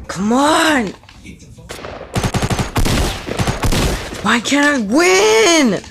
Come on! Why can't I win?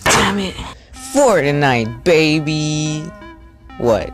Damn it. Fortnite, baby. What?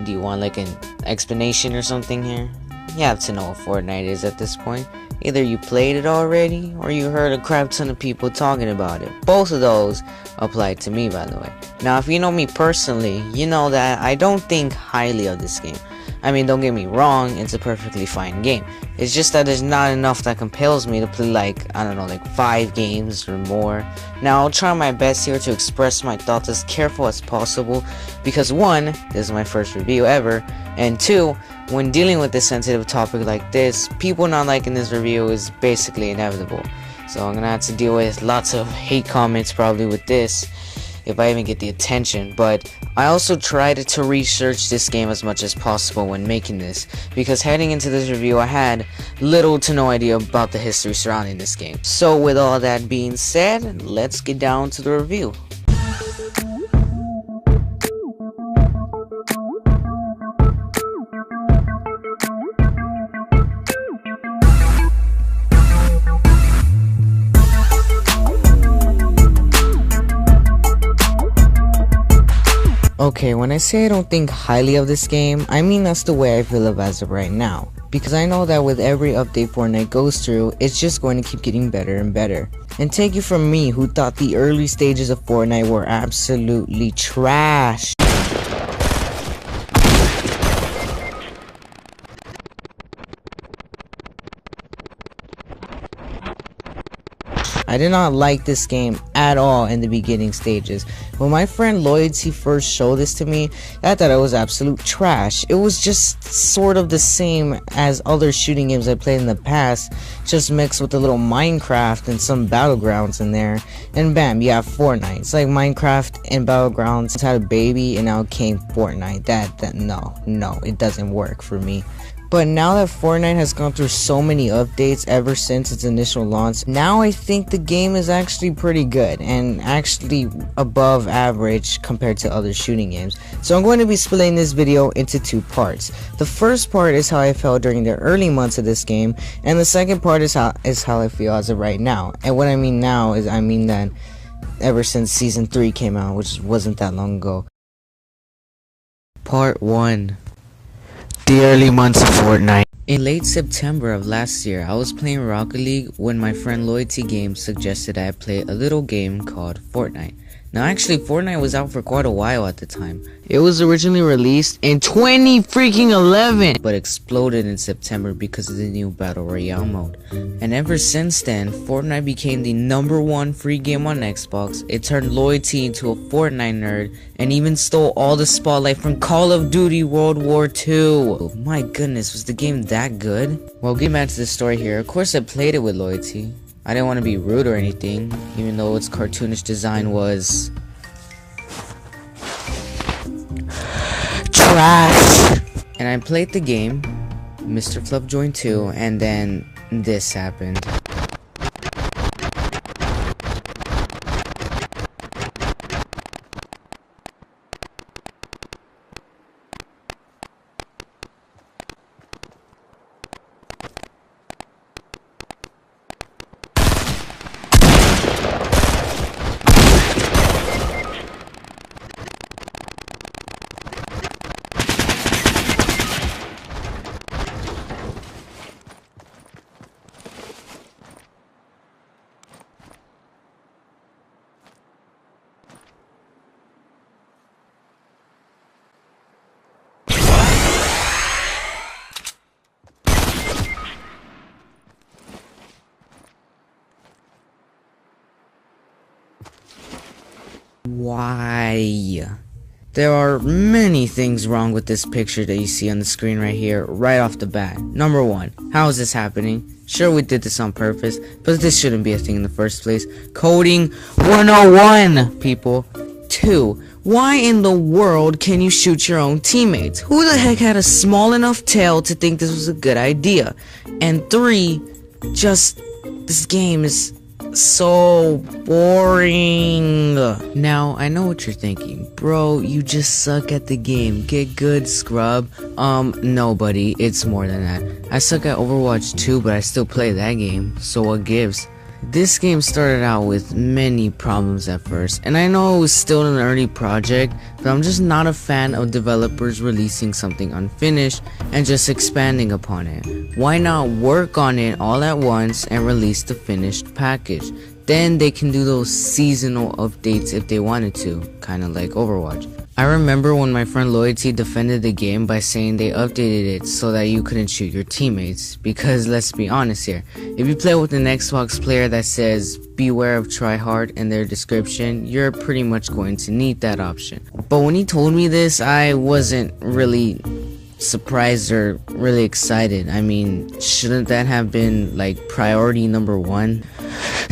Do you want like an explanation or something here? You have to know what Fortnite is at this point. Either you played it already, or you heard a crap ton of people talking about it. Both of those apply to me, by the way. Now, if you know me personally, you know that I don't think highly of this game. I mean, don't get me wrong, it's a perfectly fine game. It's just that there's not enough that compels me to play like, I don't know, like 5 games or more. Now, I'll try my best here to express my thoughts as careful as possible, because 1, this is my first review ever, and 2, when dealing with a sensitive topic like this, people not liking this review is basically inevitable. So I'm gonna have to deal with lots of hate comments probably with this, if I even get the attention. But I also tried to research this game as much as possible when making this, because heading into this review I had little to no idea about the history surrounding this game. So with all that being said, let's get down to the review. Okay, when I say I don't think highly of this game, I mean that's the way I feel of as of right now. Because I know that with every update Fortnite goes through, it's just going to keep getting better and better. And take it from me, who thought the early stages of Fortnite were absolutely trash. I did not like this game at all in the beginning stages. When my friend Loyalty first showed this to me, I thought it was absolute trash. It was just sort of the same as other shooting games I played in the past, just mixed with a little Minecraft and some Battlegrounds in there, and bam, you have Fortnite. It's like Minecraft and Battlegrounds had a baby and now came Fortnite. No, it doesn't work for me. But now that Fortnite has gone through so many updates ever since its initial launch, now I think the game is actually pretty good and actually above average compared to other shooting games. So I'm going to be splitting this video into 2 parts. The first part is how I felt during the early months of this game, and the second part is how I feel as of right now. And what I mean now is I mean that ever since Season 3 came out, which wasn't that long ago. Part 1. The early months of Fortnite. In late September of last year, I was playing Rocket League when my friend Loyalty Games suggested I play a little game called Fortnite. Now actually, Fortnite was out for quite a while at the time. It was originally released in 2011, but exploded in September because of the new Battle Royale mode. And ever since then, Fortnite became the #1 free game on Xbox. It turned Loyalty into a Fortnite nerd, and even stole all the spotlight from Call of Duty World War II. Oh my goodness, was the game that good? Well, getting back to the story here, of course I played it with Loyalty. I didn't want to be rude or anything, even though its cartoonish design was trash. And I played the game, Mr. Fluff joined too, and then this happened. Why? There are many things wrong with this picture that you see on the screen right here, right off the bat. Number 1, how is this happening? Sure, we did this on purpose, but this shouldn't be a thing in the first place. Coding 101, people. 2. Why in the world can you shoot your own teammates? Who the heck had a small enough tail to think this was a good idea? And 3, this game is so boring. Now, I know what you're thinking. Bro, you just suck at the game. Get good, scrub. No, buddy, it's more than that. I suck at Overwatch 2, but I still play that game, so what gives? This game started out with many problems at first, and I know it was still an early project, but I'm just not a fan of developers releasing something unfinished and just expanding upon it. Why not work on it all at once and release the finished package? Then they can do those seasonal updates if they wanted to, kinda like Overwatch. I remember when my friend Loyalty defended the game by saying they updated it so that you couldn't shoot your teammates, because let's be honest here, if you play with an Xbox player that says beware of tryhard in their description, you're pretty much going to need that option. But when he told me this, I wasn't really surprised or really excited. I mean, shouldn't that have been like priority number 1?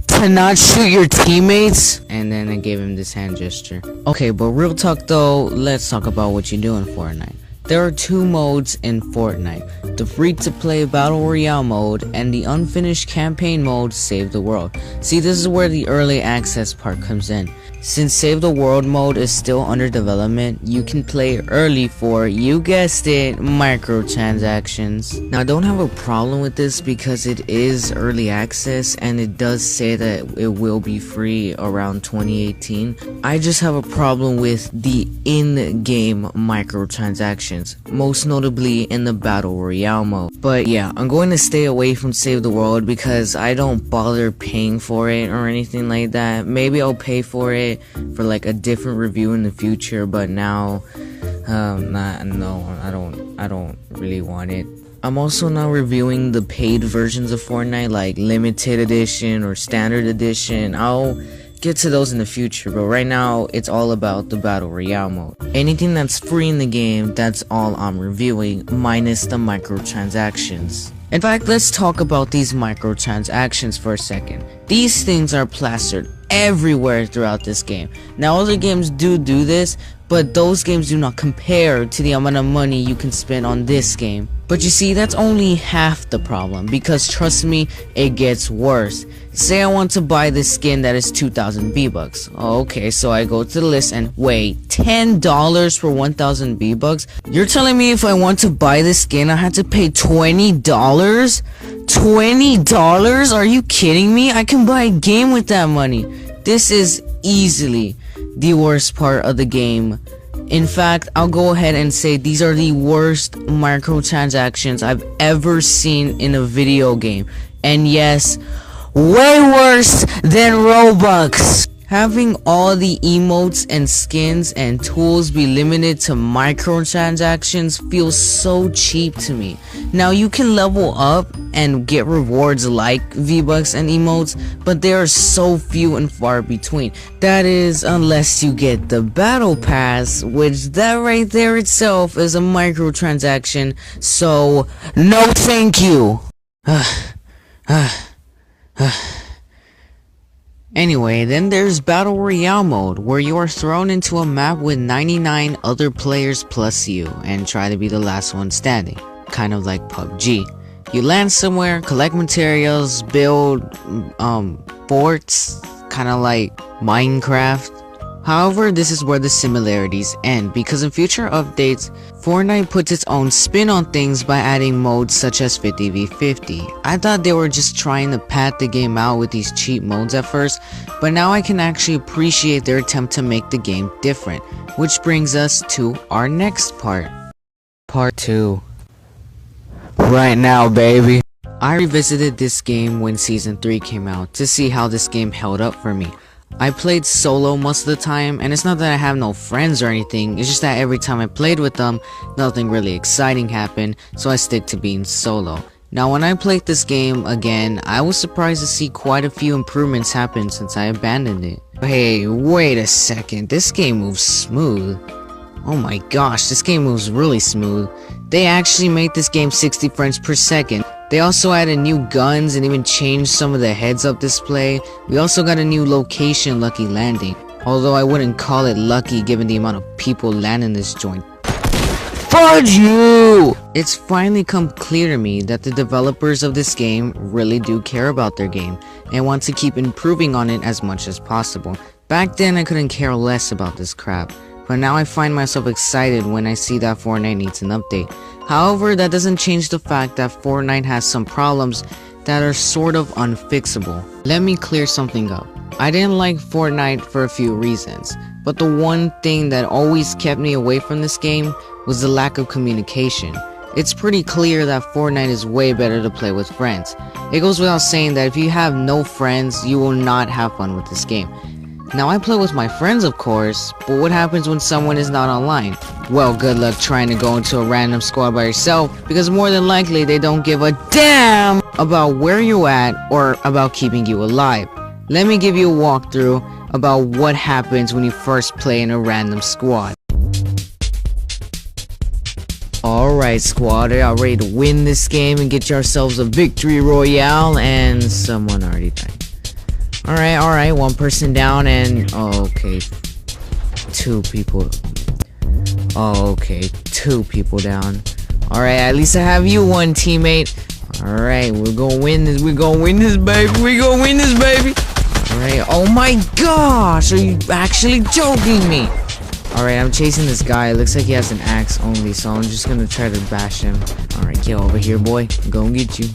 To not shoot your teammates? And then I gave him this hand gesture. Okay, but real talk though, let's talk about what you do in Fortnite. There are 2 modes in Fortnite, the free-to-play Battle Royale mode and the unfinished campaign mode Save the World. See, this is where the early access part comes in. Since Save the World mode is still under development, you can play early for, you guessed it, microtransactions. Now, I don't have a problem with this because it is early access and it does say that it will be free around 2018. I just have a problem with the in-game microtransactions, most notably in the Battle Royale mode. But yeah, I'm going to stay away from Save the World because I don't bother paying for it or anything like that. Maybe I'll pay for it for like a different review in the future, but now I don't really want it. I'm also not reviewing the paid versions of Fortnite like limited edition or standard edition. I'll get to those in the future, but right now it's all about the Battle Royale mode. Anything that's free in the game, that's all I'm reviewing, minus the microtransactions. In fact, let's talk about these microtransactions for a second. These things are plastered everywhere throughout this game. Now, other games do this, but those games do not compare to the amount of money you can spend on this game. But you see, that's only half the problem, because trust me, it gets worse. Say I want to buy this skin that is 2,000 V-Bucks. Okay, so I go to the list and wait, $10 for 1,000 V-Bucks? You're telling me if I want to buy this skin, I had to pay $20? $20? Are you kidding me? I can buy a game with that money. This is easily the worst part of the game. In fact, I'll go ahead and say these are the worst microtransactions I've ever seen in a video game. And yes, way worse than Robux. Having all the emotes and skins and tools be limited to microtransactions feels so cheap to me. Now, you can level up and get rewards like V-Bucks and emotes, but they are so few and far between. That is, unless you get the Battle Pass, which that right there itself is a microtransaction, so no thank you. Anyway, then there's Battle Royale mode, where you are thrown into a map with 99 other players plus you, and try to be the last one standing, kind of like PUBG. You land somewhere, collect materials, build, forts, kind of like Minecraft. However, this is where the similarities end, because in future updates, Fortnite puts its own spin on things by adding modes such as 50v50. I thought they were just trying to pad the game out with these cheap modes at first, but now I can actually appreciate their attempt to make the game different, which brings us to our next part. Part 2. Right now, baby. I revisited this game when Season 3 came out to see how this game held up for me. I played solo most of the time, and it's not that I have no friends or anything, it's just that every time I played with them, nothing really exciting happened, so I stick to being solo. Now, when I played this game again, I was surprised to see quite a few improvements happen since I abandoned it. Hey, wait a second, this game moves smooth. Oh my gosh, this game moves really smooth. They actually made this game 60 frames per second. They also added new guns and even changed some of the heads-up display. We also got a new location, Lucky Landing. Although I wouldn't call it lucky given the amount of people landing this joint. Fudge you! It's finally come clear to me that the developers of this game really do care about their game and want to keep improving on it as much as possible. Back then I couldn't care less about this crap, but now I find myself excited when I see that Fortnite needs an update. However, that doesn't change the fact that Fortnite has some problems that are sort of unfixable. Let me clear something up. I didn't like Fortnite for a few reasons, but the one thing that always kept me away from this game was the lack of communication. It's pretty clear that Fortnite is way better to play with friends. It goes without saying that if you have no friends, you will not have fun with this game. Now I play with my friends of course, but what happens when someone is not online? Well, good luck trying to go into a random squad by yourself, because more than likely they don't give a damn about where you're at or about keeping you alive. Let me give you a walkthrough about what happens when you first play in a random squad. Alright squad, are y'all ready to win this game and get yourselves a victory royale? And someone already died. Alright, one person down and... okay. Two people down. Alright, at least I have you one teammate. Alright, we're gonna win this, baby. Alright, oh my gosh, are you actually joking me? Alright, I'm chasing this guy. It looks like he has an axe only, so I'm just gonna try to bash him. Alright, get over here, boy. I'm gonna get you.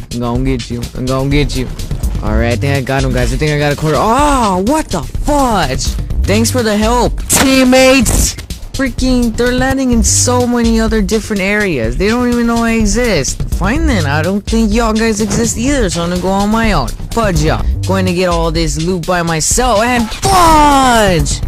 Alright, I think I got him, guys. I think I got a quarter. Oh, what the fudge? Thanks for the help, teammates! Freaking, they're landing in so many other different areas. They don't even know I exist. Fine then, I don't think y'all guys exist either, so I'm gonna go on my own. Fudge y'all. Going to get all this loot by myself, and fudge!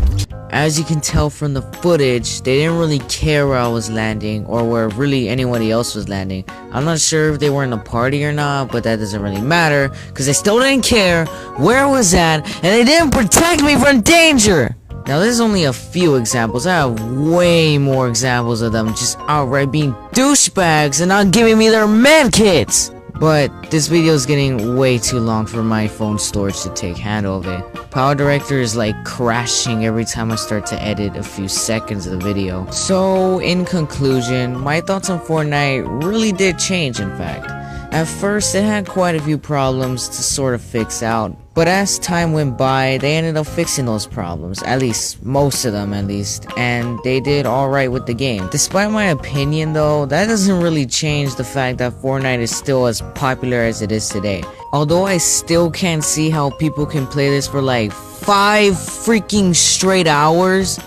As you can tell from the footage, they didn't really care where I was landing or where really anybody else was landing. I'm not sure if they were in a party or not, but that doesn't really matter because they still didn't care where I was at and they didn't protect me from danger. Now there's only a few examples. I have way more examples of them just outright being douchebags and not giving me their med kits. But this video is getting way too long for my phone storage to take handle of it. Power Director is like crashing every time I start to edit a few seconds of the video. So in conclusion, my thoughts on Fortnite really did change in fact. At first it had quite a few problems to sort of fix out, but as time went by they ended up fixing those problems, at least most of them at least, and they did alright with the game. Despite my opinion though, that doesn't really change the fact that Fortnite is still as popular as it is today. Although I still can't see how people can play this for like 5 freaking straight hours,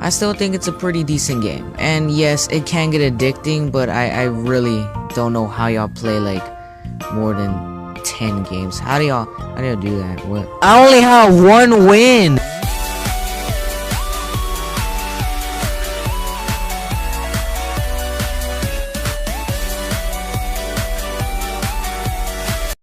I still think it's a pretty decent game. And yes, it can get addicting, but I really don't know how y'all play like more than 10 games. How do y'all do that? What? I only have 1 win!